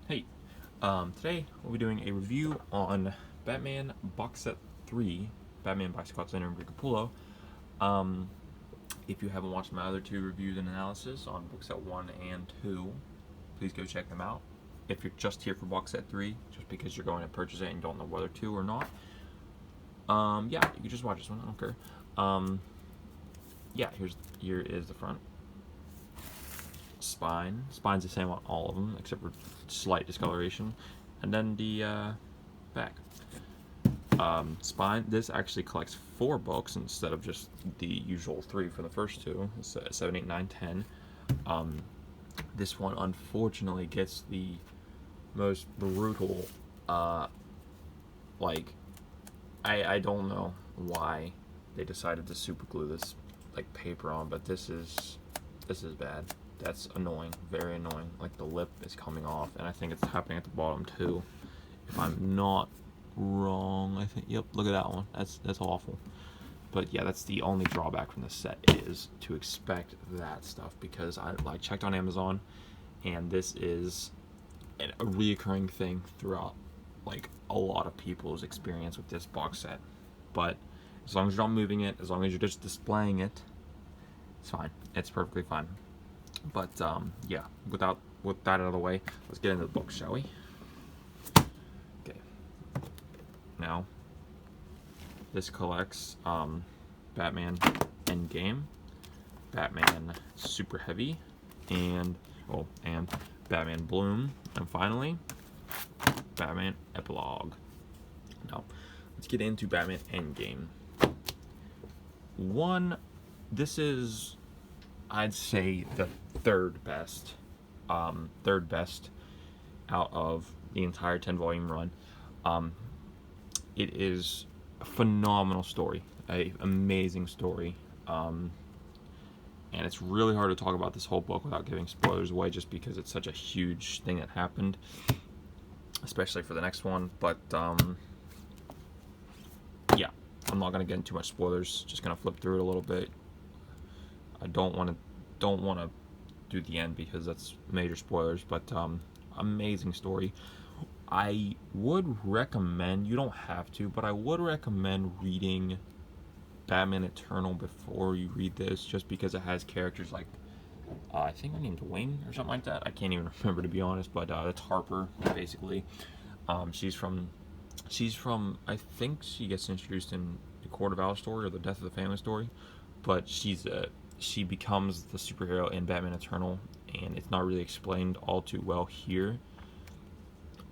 Hey, today we'll be doing a review on Batman Box Set 3, Batman by Snyder and Capullo. Um, if you haven't watched my other two reviews and analysis on Box Set 1 and 2, please go check them out. If you're just here for Box Set 3, just because you're going to purchase it and don't know whether to or not, yeah, you can just watch this one, I don't care. Yeah, here is the front. Spine's the same on all of them, except for slight discoloration. And then the back. Spine, this actually collects 4 books instead of just the usual 3 for the first two. It's 7, 8, 9, 10. This one unfortunately gets the most brutal, like, I don't know why they decided to super glue this like paper on, but this is bad. That's annoying, very annoying. Like the lip is coming off, and I think it's happening at the bottom too. If I'm not wrong, I think. Yep, look at that one. That's awful. But yeah, that's the only drawback from this set is to expect that stuff, because I checked on Amazon, and this is a reoccurring thing throughout like a lot of people's experience with this box set. But as long as you're not moving it, as long as you're just displaying it, it's fine. It's perfectly fine. But yeah, with that out of the way, let's get into the book, shall we? Okay. Now, this collects Batman Endgame, Batman Superheavy, and Batman Bloom, and finally Batman Epilogue. Now, let's get into Batman Endgame. This is, I'd say, the third best out of the entire 10-volume run. It is a phenomenal story, an amazing story, and it's really hard to talk about this whole book without giving spoilers away, just because it's such a huge thing that happened, especially for the next one. But yeah, I'm not gonna get into too much spoilers. Just gonna flip through it a little bit. I don't want to do the end because that's major spoilers, but amazing story. I would recommend, you don't have to, but I would recommend reading Batman Eternal before you read this, just because it has characters like, I think her name's Wing or something like that. I can't even remember, to be honest, but that's Harper, basically. She's from, I think she gets introduced in the Court of Owls story or the Death of the Family story, but she becomes the superhero in Batman Eternal, and it's not really explained all too well here.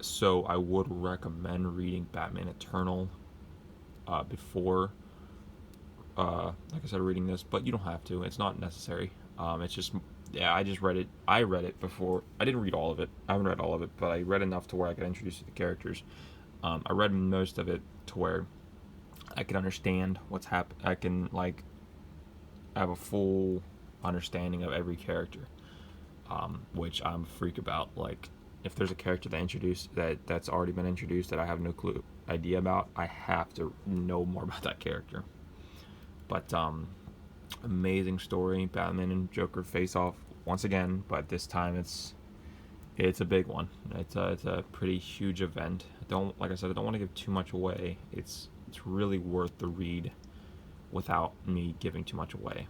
So I would recommend reading Batman Eternal before, like I said, reading this, but you don't have to. It's not necessary. It's just, yeah, I just read it. I read it before. I didn't read all of it. I haven't read all of it, but I read enough to where I got introduced to the characters. I read most of it to where I can understand what's happening. I can, like, have a full understanding of every character, which I'm a freak about. Like, if there's a character that's already been introduced that I have no idea about, I have to know more about that character. But amazing story. Batman and Joker face off once again, but this time it's a big one. It's a pretty huge event. Like I said, I don't want to give too much away. It's really worth the read without me giving too much away.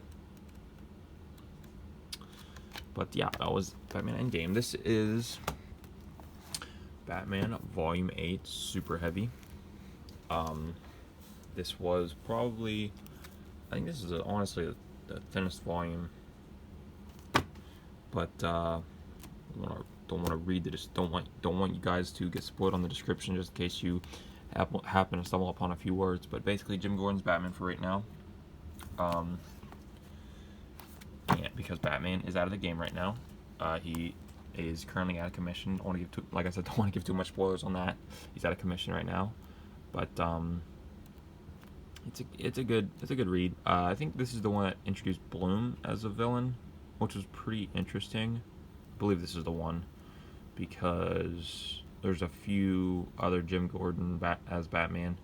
But yeah, that was Batman Endgame. This is Batman Volume 8 Superheavy. This was probably, I think this is honestly the thinnest volume. But don't want to read this. Don't want you guys to get spoiled on the description, just in case you happen to stumble upon a few words. But basically, Jim Gordon's Batman for right now. Yeah, because Batman is out of the game right now. He is currently out of commission. Don't want to give like I said, don't want to give too much spoilers on that. He's out of commission right now, but it's a good read. I think this is the one that introduced Bloom as a villain, which was pretty interesting. I believe this is the one, because there's a few other Jim Gordon as Batman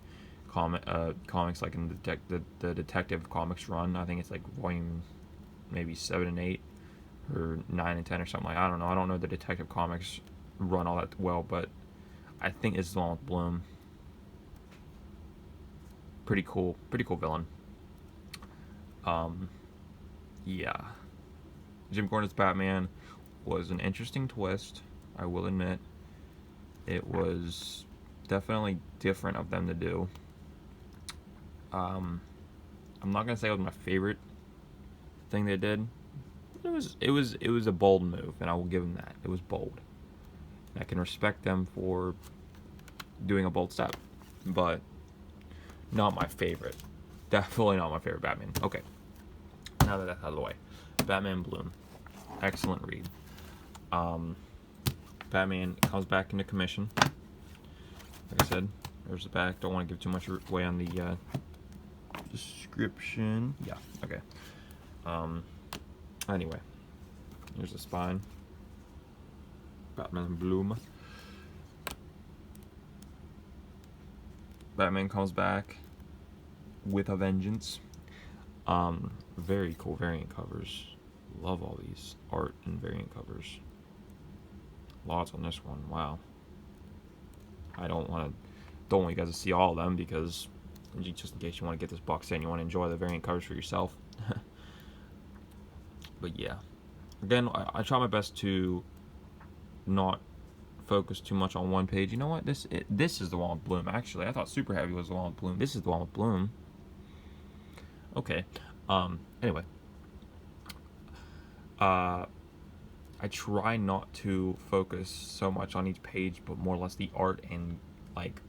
comics, like in the Detective Comics run. I think it's like volume maybe 7 and 8 or 9 and 10 or something like. I don't know the Detective Comics run all that well, but I think it's the one with Bloom. Pretty cool villain. Yeah. Jim Gordon's Batman was an interesting twist, I will admit. It was definitely different of them to do. I'm not gonna say it was my favorite thing they did. It was a bold move, and I will give them that. It was bold. And I can respect them for doing a bold step, but not my favorite. Definitely not my favorite Batman. Okay, now that that's out of the way, Batman Bloom, excellent read. Batman comes back into commission. Like I said, there's the back. Don't want to give too much away on the description. Yeah, okay. Anyway, here's the spine. Batman Bloom. Batman comes back with a vengeance. Very cool variant covers. Love all these art and variant covers. Lots on this one. Wow. I don't want you guys to see all of them because just in case you want to get this box set and you want to enjoy the variant covers for yourself. But yeah, again, I try my best to not focus too much on one page. You know what? This is the one with Bloom. Actually, I thought Superheavy was the one with Bloom. This is the one with Bloom. Okay. Anyway, I try not to focus so much on each page, but more or less the art and like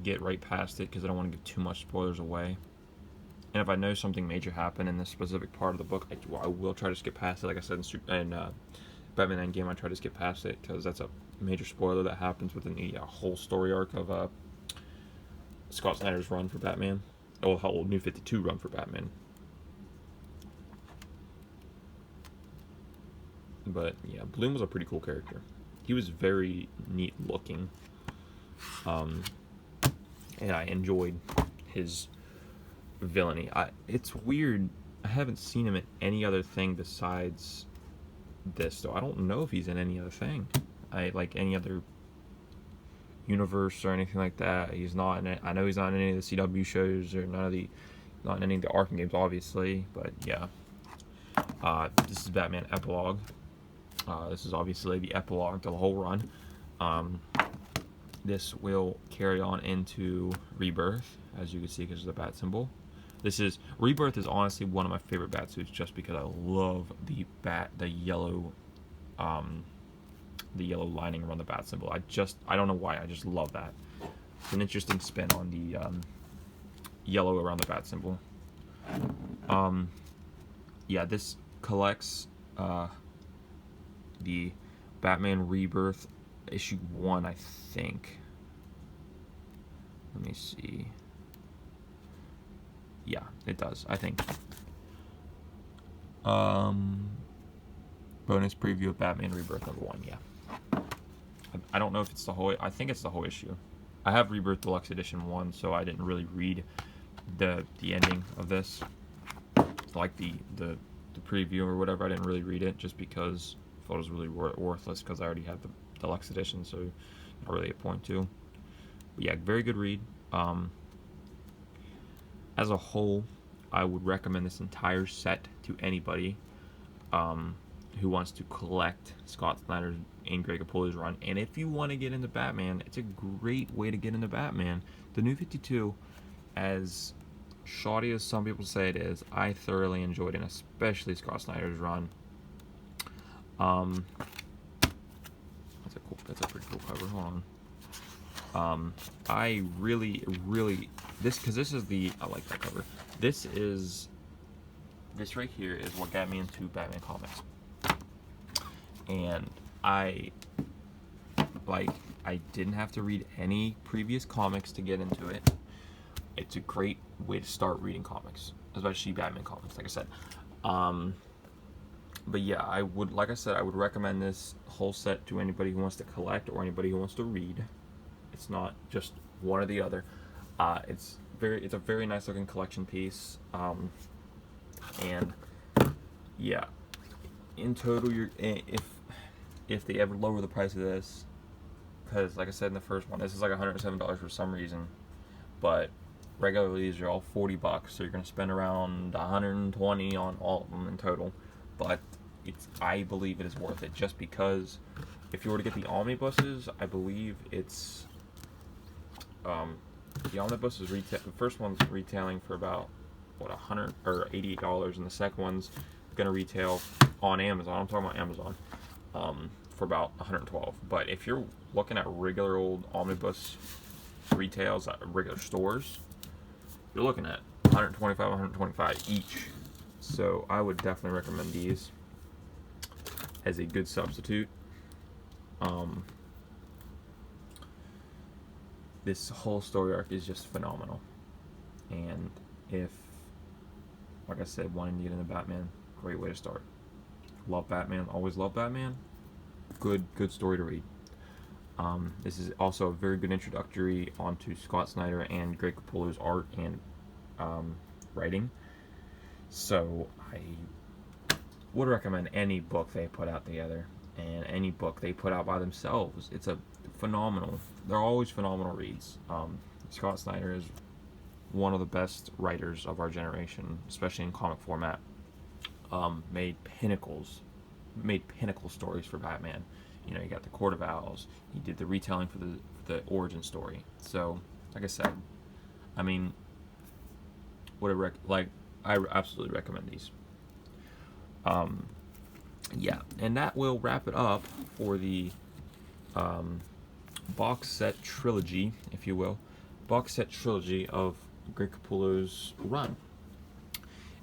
get right past it because I don't want to give too much spoilers away. And if I know something major happened in this specific part of the book, I will try to skip past it. Like I said in Batman Endgame, I try to skip past it because that's a major spoiler that happens within the whole story arc of Scott Snyder's run for Batman. Oh, whole New 52 run for Batman. But yeah, Bloom was a pretty cool character. He was very neat looking. And I enjoyed his villainy. It's weird. I haven't seen him in any other thing besides this, though. I don't know if he's in any other thing. Like any other universe or anything like that. He's not in it. I know he's not in any of the CW shows or not in any of the Arkham games, obviously. But yeah, this is Batman Epilogue. This is obviously the epilogue to the whole run. This will carry on into Rebirth, as you can see, because of the bat symbol. Rebirth is honestly one of my favorite bat suits, just because I love the yellow lining around the bat symbol. I don't know why, I just love that. It's an interesting spin on the yellow around the bat symbol. Yeah, this collects the Batman Rebirth issue 1, I think. Let me see. Yeah, it does, I think. Bonus preview of Batman Rebirth #1, yeah. I don't know if it's the whole... I think it's the whole issue. I have Rebirth Deluxe Edition 1, so I didn't really read the ending of this. Like the preview or whatever, I didn't really read it just because I thought it was really worthless because I already had the Deluxe Edition, so not really a point to. But yeah, very good read. As a whole, I would recommend this entire set to anybody who wants to collect Scott Snyder's and Greg Capullo's run. And if you want to get into Batman, it's a great way to get into Batman. The New 52, as shoddy as some people say it is, I thoroughly enjoyed it, especially Scott Snyder's run. That's a pretty cool cover. Hold on. I really because this is I like that cover. This right here is what got me into Batman comics, and I didn't have to read any previous comics to get into it. It's a great way to start reading comics, especially Batman comics, like I said. But yeah, I would recommend this whole set to anybody who wants to collect or anybody who wants to read. It's not just one or the other. It's a very nice looking collection piece. And yeah, in total, if they ever lower the price of this, because like I said in the first one, this is like $107 for some reason, but regularly these are all $40, so you're gonna spend around 120 on all of them in total. But I believe it is worth it, just because if you were to get the omnibuses, I believe it's the omnibus is the first one's retailing for about what, $188, and the second one's gonna retail on Amazon. I'm talking about Amazon. For about 112. But if you're looking at regular old omnibus retails at regular stores, you're looking at 125 each. So I would definitely recommend these as a good substitute. This whole story arc is just phenomenal, and if, like I said, wanting to get into Batman, great way to start. Love Batman, always love Batman. Good story to read. This is also a very good introductory onto Scott Snyder and Greg Capullo's art and writing. So I would recommend any book they put out together, and any book they put out by themselves. It's a phenomenal. They're always phenomenal reads. Scott Snyder is one of the best writers of our generation, especially in comic format. Made pinnacle stories for Batman. You know, you got the Court of Owls. He did the retelling for the origin story. So, like I said, I mean, I absolutely recommend these. Yeah, and that will wrap it up for the box set trilogy, if you will, box set trilogy of Greg Capullo's run.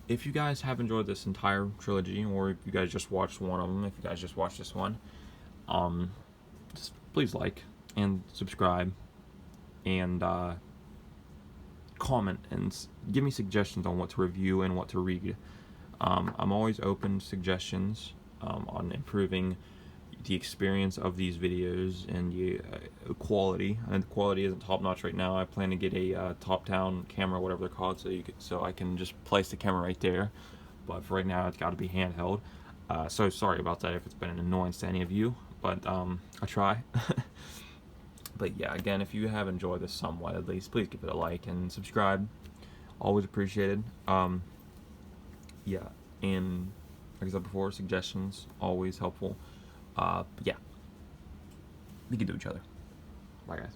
If you guys have enjoyed this entire trilogy, or if you guys just watched one of them, if you guys just watched this one, just please like and subscribe and comment and give me suggestions on what to review and what to read. I'm always open to suggestions on improving the experience of these videos and the quality. And the quality isn't top notch right now. I plan to get a top-down camera, whatever they're called, so I can just place the camera right there. But for right now, it's got to be handheld. So sorry about that if it's been an annoyance to any of you, but I try. But yeah, again, if you have enjoyed this somewhat, at least, please give it a like and subscribe. Always appreciated. Yeah, and like I said before, suggestions always helpful. Yeah, we can do each other. Bye, guys.